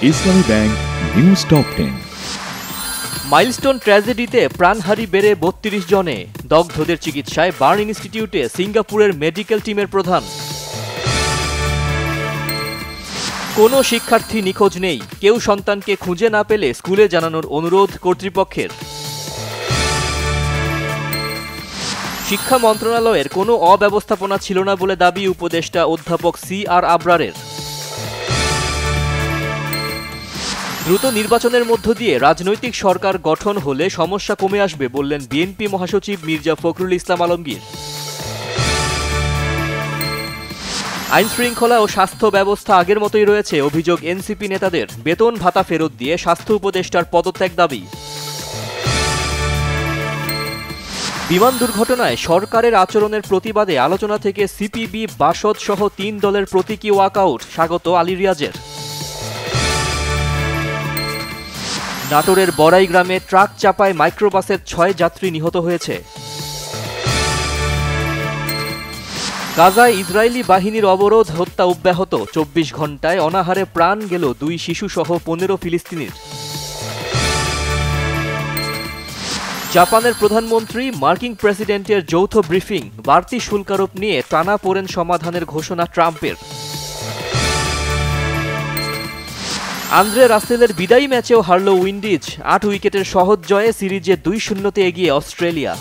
ইসলামী bank news top 10। Milestone ট্র্যাজেডিতে প্রাণহারি বেড়ে ৩২ জনে, দগ্ধদের চিকিৎসায় বার্ন ইনস্টিটিউটে সিঙ্গাপুরের মেডিকেল টিমের প্রধান। কোনো শিক্ষার্থী নিখোঁজ নেই, কেউ সন্তানকে খুঁজে না পেলে স্কুলে জানানোর অনুরোধ কর্তৃপক্ষের। শিক্ষা মন্ত্রণালয়ের কোনো অব্যবস্থাপনা ছিল না বলে দাবি উপদেষ্টা অধ্যাপক CR আবরারের। দ্রুত নির্বাচনের মধ্য দিয়ে রাজনৈতিক সরকার গঠন হলে সমস্যা কমে আসবে বললেন বিএনপি মহাসচিব মির্জা ফখরুল ইসলাম আলমগীর। আইন শৃঙ্খলা ও স্বাস্থ্য ব্যবস্থা আগের মতোই রয়েছে, অভিযোগ এনসিপি নেতাদের। বেতন ভাতা ফেরত দিয়ে স্বাস্থ্য উপদেষ্টার পদত্যাগ দাবি। বিমান দুর্ঘটনায় সরকারের আচরণের প্রতিবাদে আলোচনা থেকে সিপিবি, বাসদ সহ ৩ দলের প্রতীকী ওয়াকআউট, স্বাগত আলী রিয়াজের। নাটোরের বড়াই গ্রামে ট্রাক চাপায় মাইক্রোবাসের ৬ যাত্রী নিহত হয়েছে। গাজায় ইসরায়েলি বাহিনীর অবরোধ, হত্যা অব্যাহত। ২৪ ঘণ্টায় অনাহারে প্রাণ গেল ২ শিশুসহ ১৫ ফিলিস্তিনির। জাপানের প্রধানমন্ত্রী মার্কিন প্রেসিডেন্টের যৌথ ব্রিফিং, বাড়তি শুল্ক আরোপ নিয়ে টানাপোড়েন সমাধানের ঘোষণা ট্রাম্পের। আন্দ্রে রাসেলের বিদায়ী ম্যাচেও হারল উইন্ডিজ, ৮ উইকেটের সহজ জয়ে সিরিজে ২-০তে এগিয়ে অস্ট্রেলিয়া।